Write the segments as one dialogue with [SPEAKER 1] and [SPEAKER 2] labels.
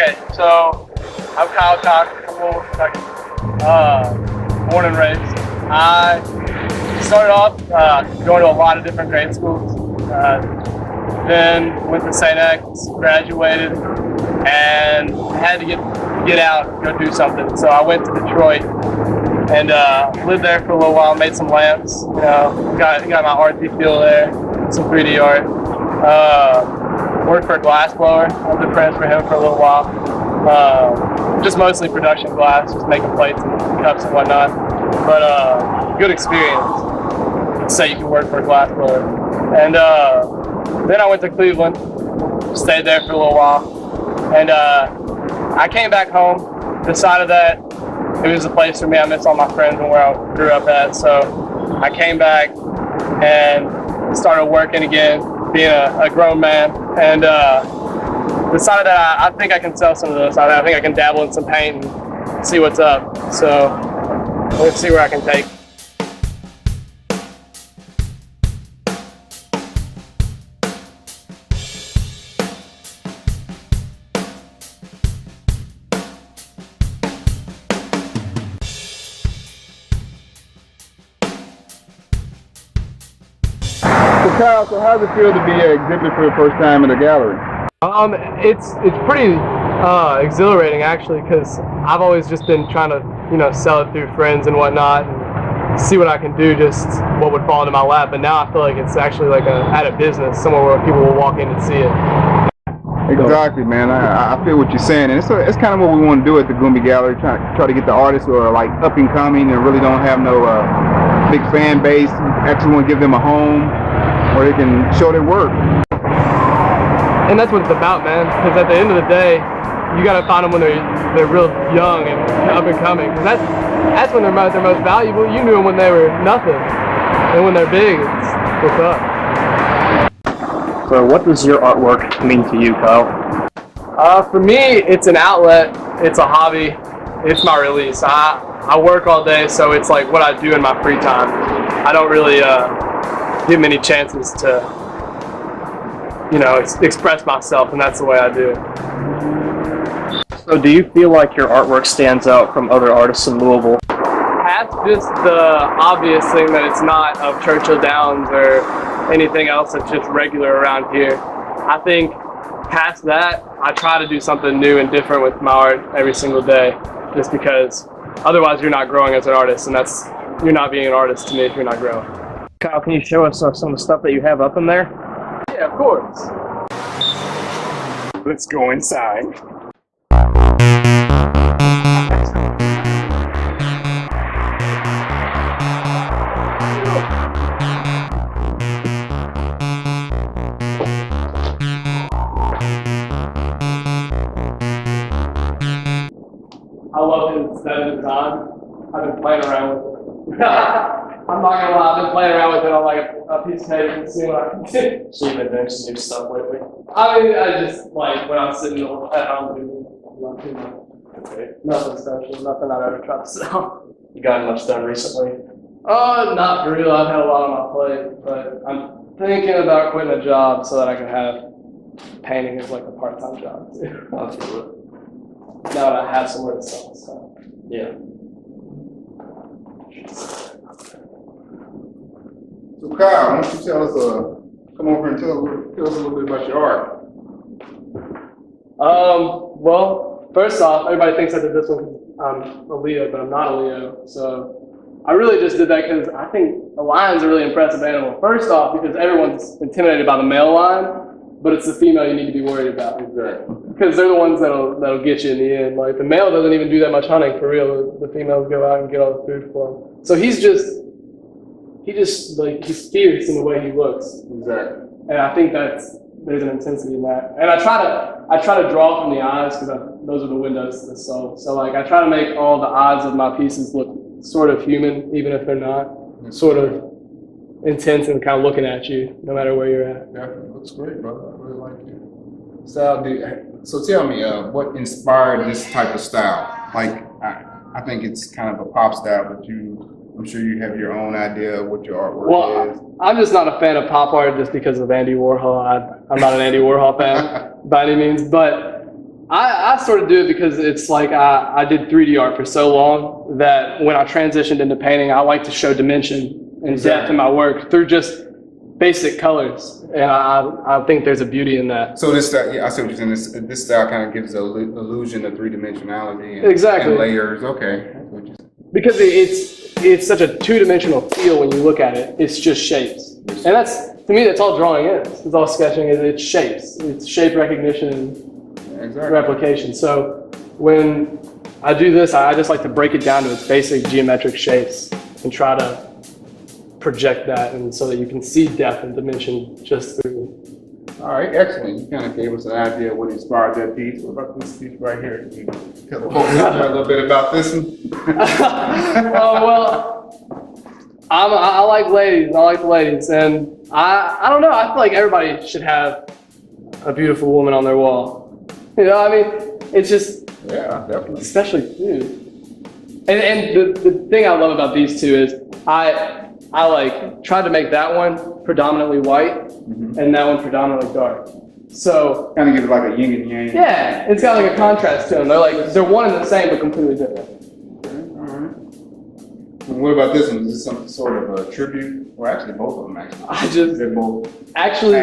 [SPEAKER 1] Okay, so I'm Kyle Kocks from Louisville, Kentucky. Born and raised. I started off going to a lot of different grade schools. Then went to St. X, graduated, and had to get out and go do something. So I went to Detroit and lived there for a little while, made some lamps. You know, got my artsy feel there, some 3D art. Worked for a glass blower. I was apprentice for him for a little while. Just mostly production glass, just making plates and cups and whatnot. But good experience. Say you can work for a glass blower. And then I went to Cleveland, stayed there for a little while. And I came back home, decided that it was a place for me. I miss all my friends and where I grew up at. So I came back and started working again, being a grown man, and decided that I think I can sell some of this. I think I can dabble in some paint and see what's up. So let's see where I can take.
[SPEAKER 2] So Kyle, so how does it feel to be an exhibitor for the first time in the gallery?
[SPEAKER 1] It's pretty exhilarating actually, because I've always just been trying to sell it through friends and whatnot, and see what I can do, just what would fall into my lap. But now I feel like it's actually like at a business, somewhere where people will walk in and see it.
[SPEAKER 2] Exactly, man. I feel what you're saying, and it's kind of what we want to do at the Goomby Gallery. Try to get the artists who are like up and coming and really don't have no big fan base. Actually want to give them a home where they can show their work.
[SPEAKER 1] And that's what it's about, man. Because at the end of the day, you got to find them when they're real young and up and coming. Because that's when they're most valuable. You knew them when they were nothing, and when they're big, it's what's up.
[SPEAKER 3] So, what does your artwork mean to you, Kyle?
[SPEAKER 1] For me, it's an outlet. It's a hobby. It's my release. I work all day, so it's like what I do in my free time. I don't really get many chances to express myself, and that's the way I do it.
[SPEAKER 3] So do you feel like your artwork stands out from other artists in Louisville?
[SPEAKER 1] Past just the obvious thing that it's not of Churchill Downs or anything else that's just regular around here. I think past that, I try to do something new and different with my art every single day, just because otherwise you're not growing as an artist, and you're not being an artist to me if you're not growing.
[SPEAKER 3] Kyle, can you show us some of the stuff that you have up in there?
[SPEAKER 1] Yeah, of course.
[SPEAKER 3] Let's go inside.
[SPEAKER 1] I love his set design. I've been playing around with it. I'm not gonna lie, I've been playing around with it on like a piece of paper and seeing what I can do.
[SPEAKER 3] So you've been doing some new stuff lately?
[SPEAKER 1] I mean, I just like when I'm sitting at home doing nothing special, nothing I've ever tried to sell.
[SPEAKER 3] You gotten much done recently?
[SPEAKER 1] Not for real. I've had a lot on my plate, but I'm thinking about quitting a job so that I can have painting as like a part-time job too.
[SPEAKER 3] I feel it.
[SPEAKER 1] Now that I have somewhere to sell stuff.
[SPEAKER 3] Yeah.
[SPEAKER 2] So Kyle, why don't you tell us, come over and tell us a little bit about your art.
[SPEAKER 1] Well, first off, everybody thinks I did this one because I'm a Leo, but I'm not a Leo. So I really just did that because I think a lion's a really impressive animal. First off, because everyone's intimidated by the male lion, but it's the female you need to be worried about.
[SPEAKER 2] Exactly.
[SPEAKER 1] Because they're the ones that'll get you in the end. Like the male doesn't even do that much hunting for real. The females go out and get all the food for him. So he's fierce in the way he looks.
[SPEAKER 2] Exactly.
[SPEAKER 1] And I think there's an intensity in that. And I try to draw from the eyes because those are the windows to the soul. So like I try to make all the eyes of my pieces look sort of human, even if they're not. Sort of intense and kind of looking at you, no matter where you're at.
[SPEAKER 2] Yeah, looks great, brother. I really like it. So tell me, what inspired this type of style? Like, I think it's kind of a pop style, but I'm sure you have your own idea of what your artwork is.
[SPEAKER 1] I'm just not a fan of pop art just because of Andy Warhol. I'm not an Andy Warhol fan by any means, but I sort of do it because it's like I did 3D art for so long that when I transitioned into painting, I like to show dimension and depth in my work through just basic colors, and I think there's a beauty in that.
[SPEAKER 2] So this style, yeah, I see what you're saying. This style kind of gives the illusion of three-dimensionality and,
[SPEAKER 1] Exactly.
[SPEAKER 2] and layers. Okay, that's what you're saying.
[SPEAKER 1] Because it's such a two-dimensional feel when you look at it. It's just shapes, and that's, to me, that's all drawing is. It's all sketching. It's shapes. It's shape recognition and replication. So when I do this, I just like to break it down to its basic geometric shapes and try to project that, and so that you can see depth and dimension just through.
[SPEAKER 2] All right, excellent. You kind of gave us an idea of what inspired that piece. What about this piece right here? Can you tell the folks a little bit about this one?
[SPEAKER 1] Well, I like ladies. I like the ladies, and I don't know. I feel like everybody should have a beautiful woman on their wall. You know, I mean, it's just
[SPEAKER 2] definitely,
[SPEAKER 1] especially food. And the thing I love about these two is I like tried to make that one predominantly white and that one predominantly dark. So
[SPEAKER 2] kind of give it like a yin and yang.
[SPEAKER 1] yeah, it's got like a contrast to them. They're one and the same but completely different.
[SPEAKER 2] Okay, all right. And what about this one? Is this some sort of a tribute? Well, actually, both of them actually. They're both.
[SPEAKER 1] Actually,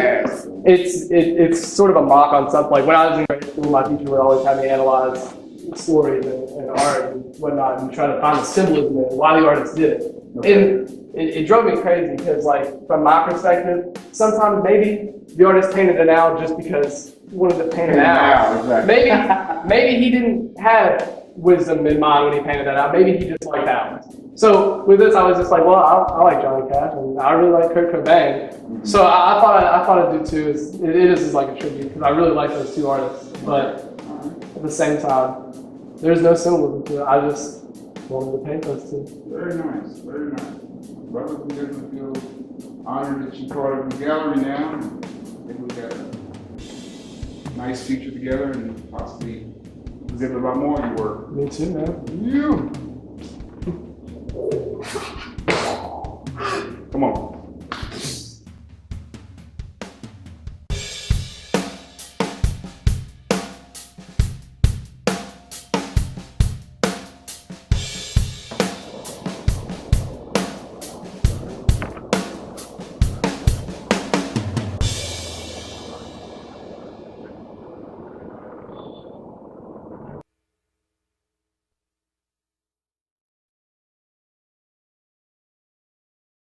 [SPEAKER 1] it's sort of a mock on something. Like when I was in grade school, my teacher would always have me analyze stories and art and whatnot, and try to find the symbolism in why the artist did it.
[SPEAKER 2] Okay.
[SPEAKER 1] And it drove me crazy because, like, from my perspective, sometimes maybe the artist painted it out just because he wanted to paint it out.
[SPEAKER 2] Exactly.
[SPEAKER 1] Maybe he didn't have wisdom in mind when he painted that out. Maybe he just liked that one. So with this, I was just like, well, I like Johnny Cash and I really like Kurt Cobain. So I thought I'd do too. It is like a tribute because I really like those two artists, but at the same time, there's no symbolism to it. I just wanted to paint those two.
[SPEAKER 2] Very nice, very nice. Brother, we definitely feel honored that you're part of the gallery now. I think we got a nice future together and possibly exhibit a lot more of your work.
[SPEAKER 1] Me too, man.
[SPEAKER 2] You.